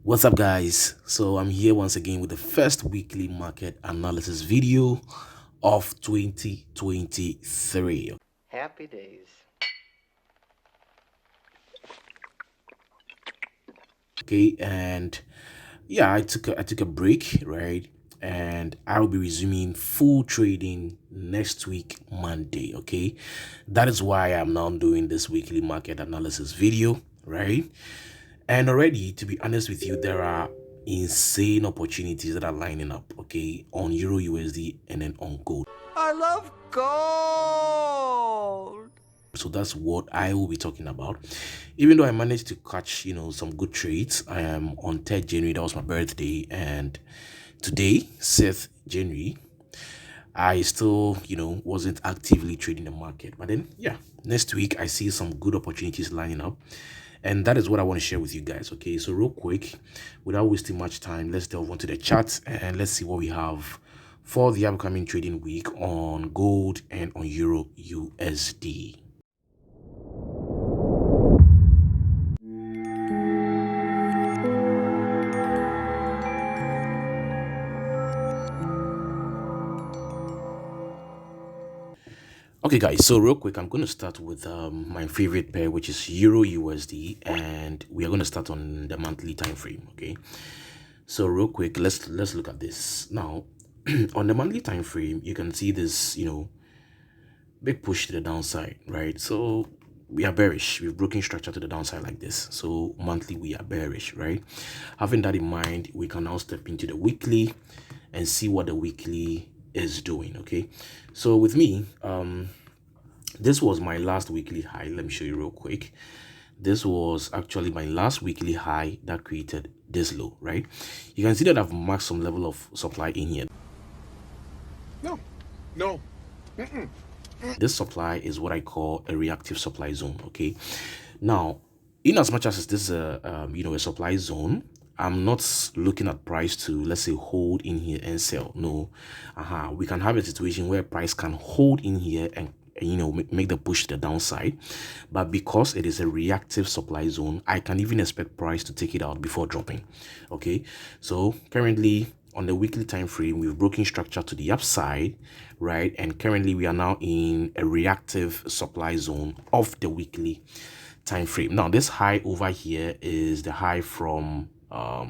What's up, guys? So I'm here once again with the first weekly market analysis video of 2023. Happy days. Okay, and yeah, I took a break, right? And I'll be resuming full trading next week, Monday. Okay, that is why I'm now doing this weekly market analysis video, right? And already, to be honest with you, there are insane opportunities that are lining up, okay, on Euro USD and then on gold. I love gold. So that's what I will be talking about. Even though I managed to catch, some good trades. I am on 3rd January, that was my birthday, and today, 6th January, I still, wasn't actively trading the market. But then, yeah, next week I see some good opportunities lining up. And that is what I want to share with you guys. Okay, so real quick, without wasting much time, let's delve into the chat and let's see what we have for the upcoming trading week on gold and on Euro USD. Okay, guys, so real quick, I'm going to start with my favorite pair, which is Euro USD, and we are going to start on the monthly time frame. Okay, so real quick, let's look at this now. On the monthly time frame, you can see this, big push to the downside, right? So we are bearish. We've broken structure to the downside like this. So monthly, we are bearish, right? Having that in mind, we can now step into the weekly and see what the weekly is doing. Okay, so with me, this was my last weekly high. Let me show you real quick. This was actually my last weekly high that created this low, right? You can see that I've marked some level of supply in here. No. This supply is what I call a reactive supply zone. Okay, now in as much as this is a a supply zone, I'm not looking at price to, let's say, hold in here and sell. No, we can have a situation where price can hold in here and make the push to the downside, but because it is a reactive supply zone, I can even expect price to take it out before dropping. Okay, so currently on the weekly time frame, we've broken structure to the upside, right? And currently we are now in a reactive supply zone of the weekly time frame. Now this high over here is the high from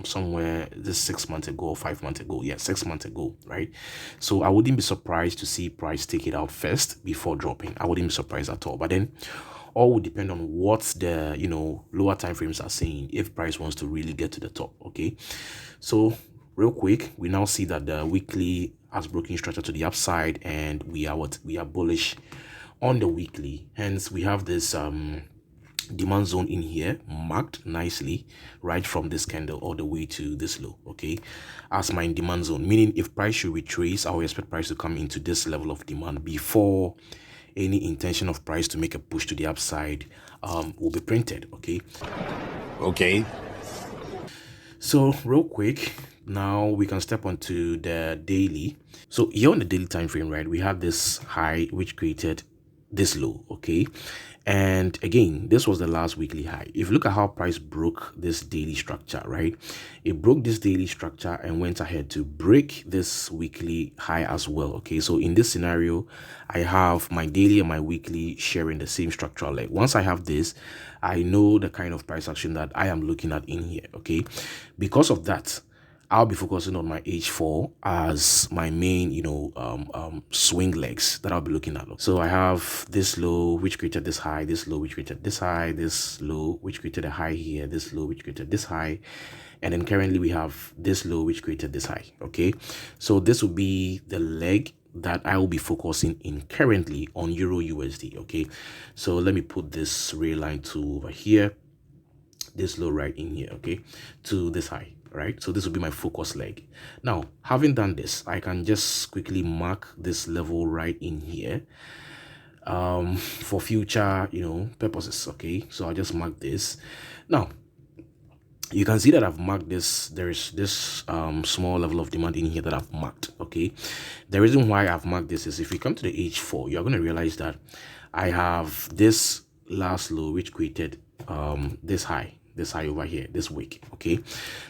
somewhere this 6 months ago or 5 months ago. Yeah, 6 months ago, right? So I wouldn't be surprised to see price take it out first before dropping. I wouldn't be surprised at all. But then all will depend on what the lower time frames are saying if price wants to really get to the top. Okay, so real quick, we now see that the weekly has broken structure to the upside, and we are bullish on the weekly. Hence we have this demand zone in here marked nicely right from this candle all the way to this low, okay, as my demand zone, meaning if price should retrace, I will expect price to come into this level of demand before any intention of price to make a push to the upside will be printed. Okay, so real quick, now we can step onto the daily. So here on the daily time frame, right, we have this high which created this low. Okay, and again, this was the last weekly high. If you look at how price broke this daily structure, right, it broke this daily structure and went ahead to break this weekly high as well. Okay, so in this scenario, I have my daily and my weekly sharing the same structural leg. Once I have this, I know the kind of price action that I am looking at in here. Okay, because of that, I'll be focusing on my H4 as my main, swing legs that I'll be looking at. So I have this low, which created this high, this low, which created this high, this low, which created a high here, this low, which created this high. And then currently we have this low, which created this high. Okay, so this will be the leg that I will be focusing in currently on Euro USD. Okay, so let me put this rail line to over here, this low right in here, okay, to this high, right? So this will be my focus leg. Now, having done this, I can just quickly mark this level right in here for future purposes. Okay, so I'll just mark this. Now you can see that I've marked this. There is this small level of demand in here that I've marked. Okay, the reason why I've marked this is if you come to the H4, you're going to realize that I have this last low which created this high, this high over here this week. Okay,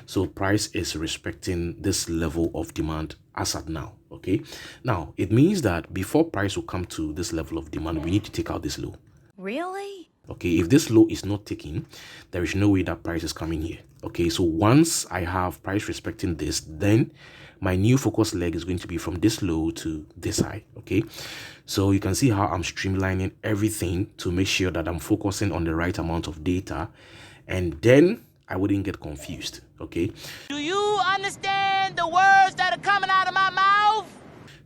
so price is respecting this level of demand as at now. Okay, now it means that before price will come to this level of demand, we need to take out this low. Really? Okay, if this low is not taken, there is no way that price is coming here. Okay, so once I have price respecting this, then my new focus leg is going to be from this low to this high. Okay, so you can see how I'm streamlining everything to make sure that I'm focusing on the right amount of data, and then I wouldn't get confused. Okay, Do you understand the words that are coming out of my mouth?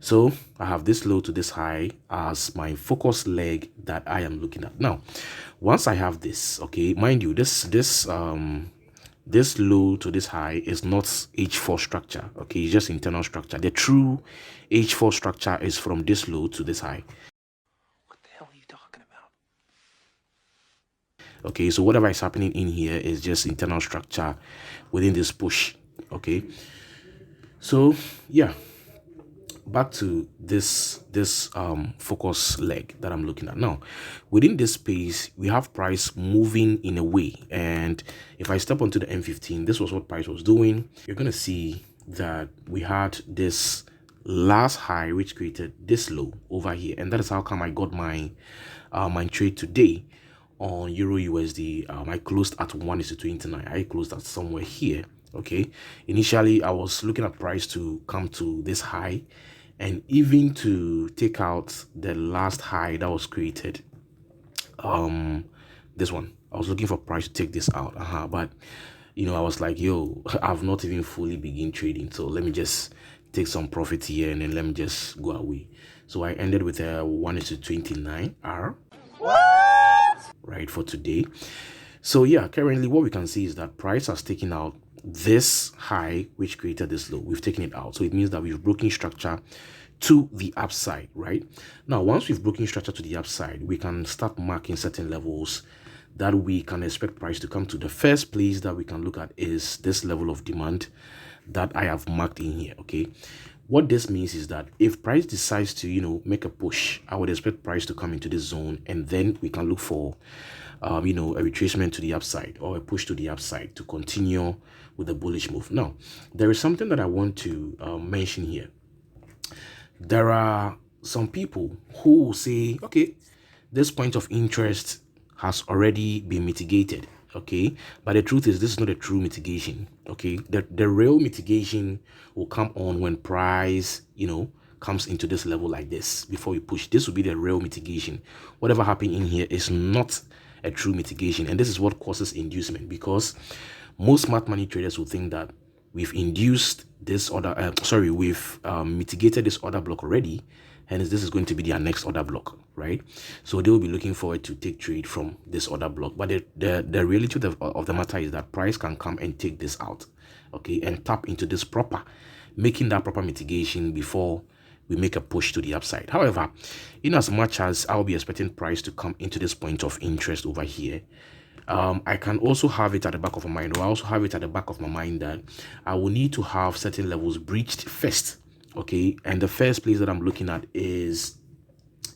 so I have this low to this high as my focus leg that I am looking at. Now, once I have this, okay, mind you, this low to this high is not H4 structure. Okay, it's just internal structure. The true H4 structure is from this low to this high. What the hell are you talking about? Okay, so whatever is happening in here is just internal structure within this push. Okay, so yeah, back to this focus leg that I'm looking at now. Within this space, we have price moving in a way, and if I step onto the M15, this was what price was doing. You're gonna see that we had this last high which created this low over here, and that is how come I got my my trade today on Euro USD. I closed at 1:29. I closed at somewhere here. Okay, initially I was looking at price to come to this high, and even to take out the last high that was created, this one, I was looking for price to take this out, but you know, I was like, yo, I've not even fully begin trading, so let me just take some profit here and then let me just go away. So I ended with a 1:29 R, right, for today. So yeah, currently what we can see is that price has taken out this high which created this low. We've taken it out, so it means that we've broken structure to the upside. Right now, once we've broken structure to the upside, we can start marking certain levels that we can expect price to come to. The first place that we can look at is this level of demand that I have marked in here. Okay, what this means is that if price decides to, you know, make a push, I would expect price to come into this zone, and then we can look for you know, a retracement to the upside or a push to the upside to continue with the bullish move. Now, there is something that I want to mention here. There are some people who will say, okay, this point of interest has already been mitigated. Okay, but the truth is, this is not a true mitigation. Okay, the real mitigation will come on when price, you know, comes into this level like this before we push. This will be the real mitigation. Whatever happened in here is not a true mitigation, and this is what causes inducement, because most smart money traders will think that we've induced this order, we've mitigated this order block already, hence this is going to be their next order block, right? So they will be looking forward to take trade from this order block. But the reality of the matter is that price can come and take this out, okay, and tap into this proper, making that proper mitigation before we make a push to the upside. However, in as much as I'll be expecting price to come into this point of interest over here, I can also have it at the back of my mind, or I also have it at the back of my mind that I will need to have certain levels breached first. Okay, and the first place that I'm looking at is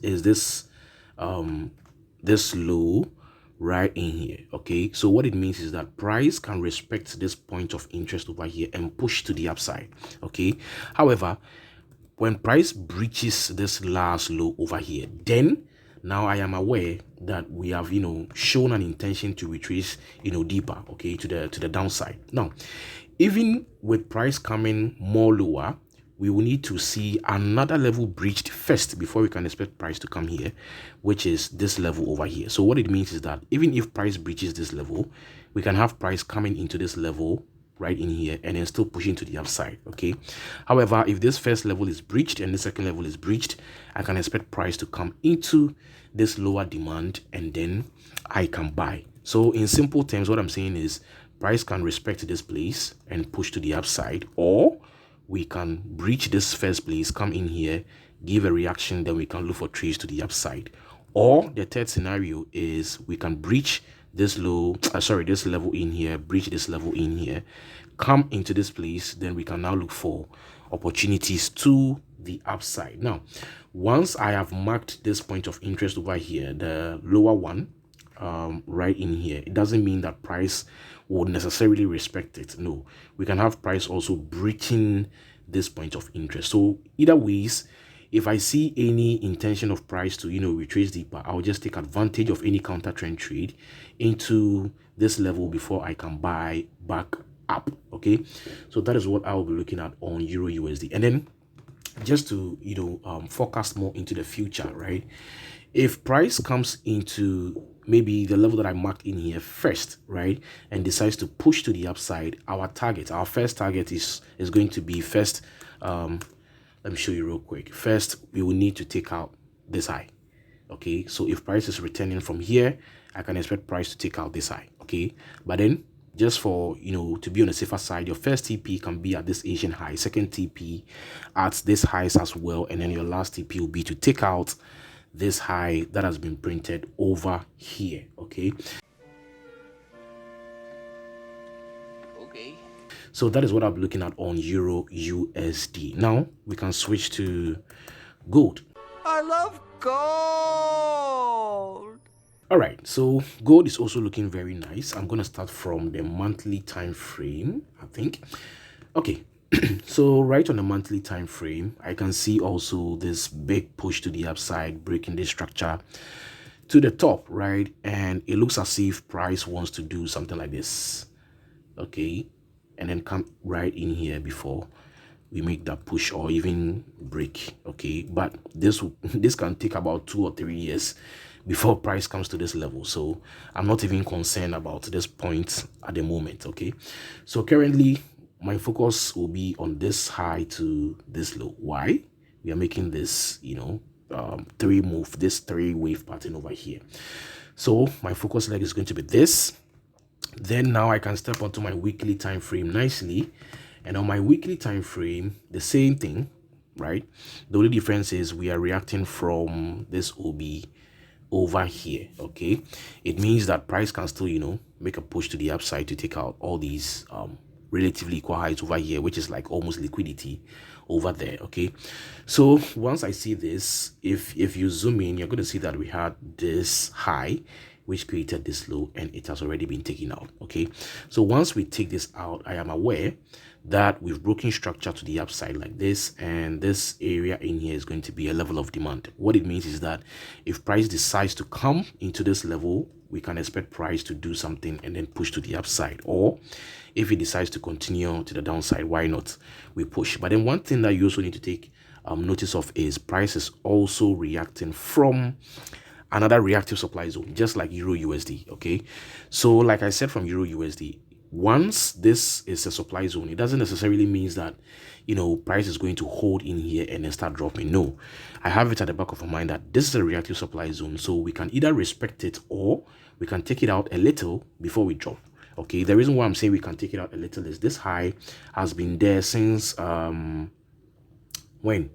this this low right in here. Okay, so what it means is that price can respect this point of interest over here and push to the upside. Okay, however, when price breaches this last low over here, then now I am aware that we have, you know, shown an intention to retrace, you know, deeper, okay, to the downside. Now, even with price coming more lower, we will need to see another level breached first before we can expect price to come here, which is this level over here. So what it means is that even if price breaches this level, we can have price coming into this level right in here and then still pushing to the upside. Okay, however, if this first level is breached and the second level is breached, I can expect price to come into this lower demand and then I can buy. So in simple terms, what I'm saying is price can respect this place and push to the upside, or we can breach this first place, come in here, give a reaction, then we can look for trades to the upside. Or the third scenario is we can breach this low, this level in here, breach this level in here, come into this place, then we can now look for opportunities to the upside. Now, once I have marked this point of interest over here, the lower one, right in here, it doesn't mean that price would necessarily respect it. No, we can have price also breaching this point of interest. So either ways, if I see any intention of price to retrace deeper, I'll just take advantage of any counter trend trade into this level before I can buy back up. Okay, so that is what I will be looking at on Euro USD. And then just to forecast more into the future, right? If price comes into maybe the level that I marked in here first, right, and decides to push to the upside, our first target is going to be first. Let me show you real quick. First, we will need to take out this high. Okay, so if price is returning from here, I can expect price to take out this high. Okay, but then just for to be on the safer side, your first TP can be at this Asian high, second TP at this highs as well, and then your last TP will be to take out this high that has been printed over here. Okay, so that is what I'm looking at on Euro USD. Now we can switch to gold. I love gold. All right, so gold is also looking very nice. I'm going to start from the monthly time frame, I think. Okay, so right on the monthly time frame, I can see also this big push to the upside, breaking this structure to the top, right? And it looks as if price wants to do something like this. Okay, and then come right in here before we make that push or even break. Okay, but this can take about 2 or 3 years before price comes to this level, so I'm not even concerned about this point at the moment. Okay, so currently my focus will be on this high to this low. Why? We are making this three wave pattern over here. So my focus leg is going to be this. Then now I can step onto my weekly time frame nicely, and on my weekly time frame, the same thing, right? The only difference is we are reacting from this OB over here. Okay, it means that price can still make a push to the upside to take out all these relatively equal highs over here, which is like almost liquidity over there. Okay, so once I see this, if you zoom in, you're going to see that we had this high which created this low, and it has already been taken out. Okay, so once we take this out, I am aware that we've broken structure to the upside like this, and this area in here is going to be a level of demand. What it means is that if price decides to come into this level, we can expect price to do something and then push to the upside, or if it decides to continue to the downside, why not, we push. But then one thing that you also need to take notice of is price is also reacting from another reactive supply zone, just like Euro USD. Okay, so like I said, from Euro USD, once this is a supply zone, it doesn't necessarily means that price is going to hold in here and then start dropping. No, I have it at the back of my mind that this is a reactive supply zone, so we can either respect it or we can take it out a little before we drop. Okay, the reason why I'm saying we can take it out a little is this high has been there since when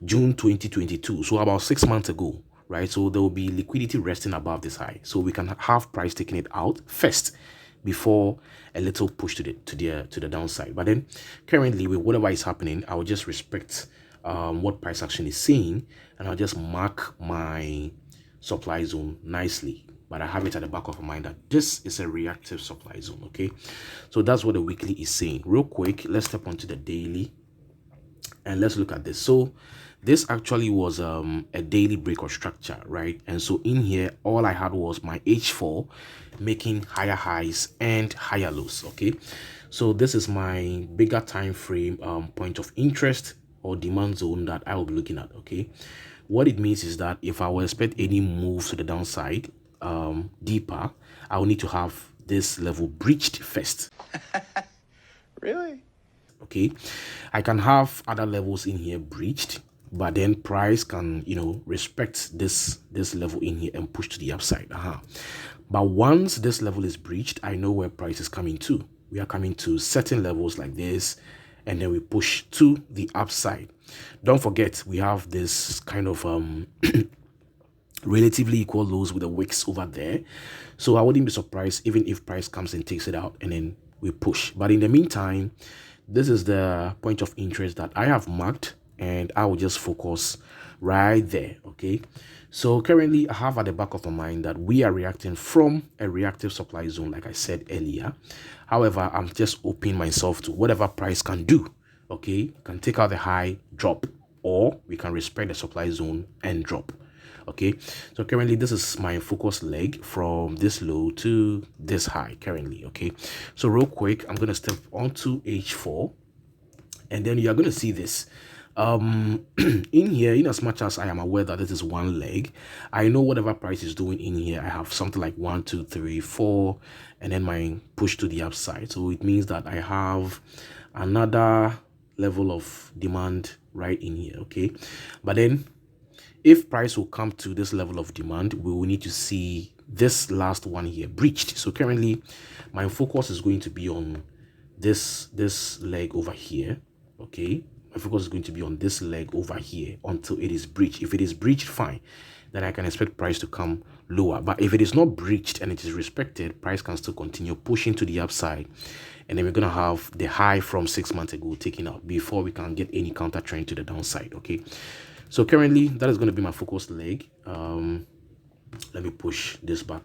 June 2022, so about 6 months ago, right? So there will be liquidity resting above this high, so we can have price taking it out first before a little push to the downside. But then currently, with whatever is happening, I will just respect what price action is saying, and I'll just mark my supply zone nicely. But I have it at the back of my mind that this is a reactive supply zone. Okay, so that's what the weekly is saying. Real quick, let's step onto the daily and let's look at this. So this actually was a daily break of structure, right? And so in here, all I had was my H4 making higher highs and higher lows. Okay, so this is my bigger time frame point of interest or demand zone that I will be looking at. Okay, what it means is that if I will expect any move to the downside deeper, I will need to have this level breached first. Really? Okay, I can have other levels in here breached, but then price can respect this level in here and push to the upside. But once this level is breached, I know where price is coming to. We are coming to certain levels like this, and then we push to the upside. Don't forget, we have this kind of relatively equal lows with the wicks over there, so I wouldn't be surprised even if price comes and takes it out and then we push. But in the meantime, this is the point of interest that I have marked and I will just focus right there. Okay, so currently I have at the back of my mind that we are reacting from a reactive supply zone, like I said earlier. However, I'm just opening myself to whatever price can do. Okay, can take out the high, drop, or we can respect the supply zone and drop. Okay, so currently this is my focus leg from this low to this high currently. Okay, so real quick, I'm gonna step onto H4, and then you're gonna see this in here. In as much as I am aware that this is one leg, I know whatever price is doing in here, I have something like 1 2 3 4, and then my push to the upside. So it means that I have another level of demand right in here. Okay, but then if price will come to this level of demand, we will need to see this last one here breached. So currently my focus is going to be on this leg over here. Okay, my focus is going to be on this leg over here until it is breached. If it is breached, fine, then I can expect price to come lower. But if it is not breached and it is respected, price can still continue pushing to the upside, and then we're gonna have the high from 6 months ago taken out before we can get any counter trend to the downside. Okay, so currently that is going to be my focus leg. Let me push this back.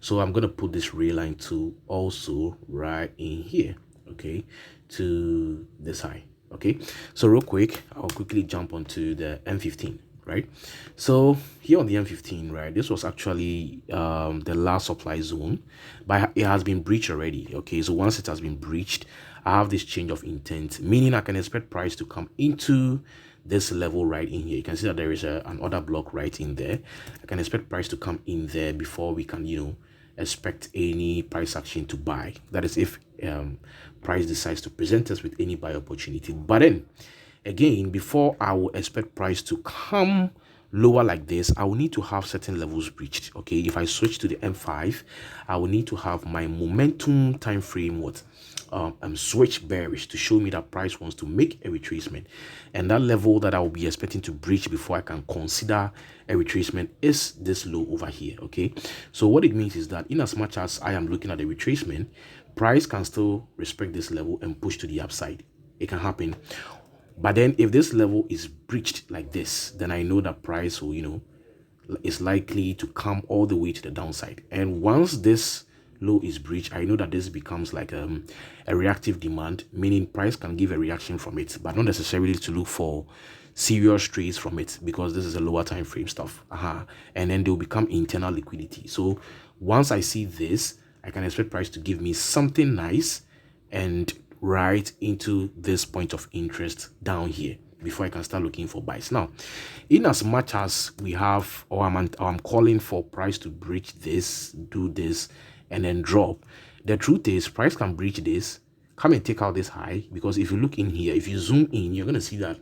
So I'm going to put this ray line tool also right in here, okay, to this high. Okay, so real quick, I'll quickly jump onto the M15, right? So here on the M15, right, this was actually the last supply zone, but it has been breached already. Okay, so once it has been breached, I have this change of intent, meaning I can expect price to come into this level right in here. You can see that there is an order block right in there. I can expect price to come in there before we can, you know, expect any price action to buy. That is if price decides to present us with any buy opportunity. But then again, before I will expect price to come lower like this, I will need to have certain levels breached. Okay, if I switch to the M5, I will need to have my momentum time frame switch bearish to show me that price wants to make a retracement, and that level that I will be expecting to breach before I can consider a retracement is this low over here. Okay, so what it means is that in as much as I am looking at the retracement, price can still respect this level and push to the upside. It can happen. But then if this level is breached like this, then I know that price will, you know, is likely to come all the way to the downside. And once this low is breached, I know that this becomes like a reactive demand, meaning price can give a reaction from it, but not necessarily to look for serious trades from it, because this is a lower time frame stuff. And then they'll become internal liquidity. So once I see this, I can expect price to give me something nice and right into this point of interest down here before I can start looking for buys. Now, in as much as we have, or I'm calling for price to breach this, do this, and then drop, the truth is price can breach this, come and take out this high, because if you look in here, if you zoom in, you're going to see that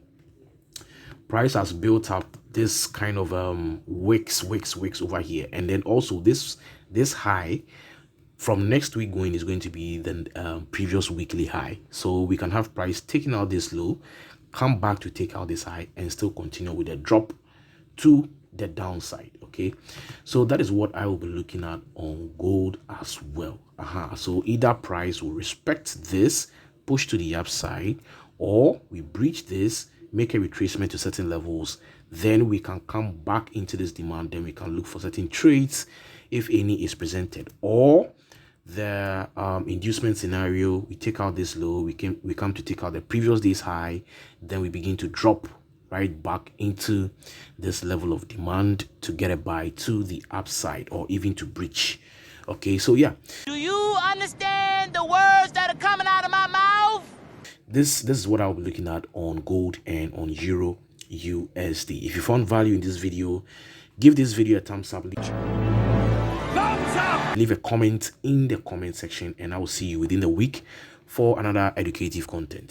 price has built up this kind of wicks over here, and then also this high from next week going is going to be the previous weekly high. So we can have price taking out this low, come back to take out this high, and still continue with a drop to the downside. Okay, so that is what I will be looking at on gold as well. So either price will respect this, push to the upside, or we breach this, make a retracement to certain levels, then we can come back into this demand, then we can look for certain trades if any is presented, or the inducement scenario, we take out this low, we come to take out the previous day's high, then we begin to drop right back into this level of demand to get a buy to the upside, or even to breach. Okay, so yeah, Do you understand the words that are coming out of my mouth? this is what I'll be looking at on gold and on Euro USD. If you found value in this video, give this video a thumbs up. Leave a comment in the comment section, and I will see you within the week for another educative content.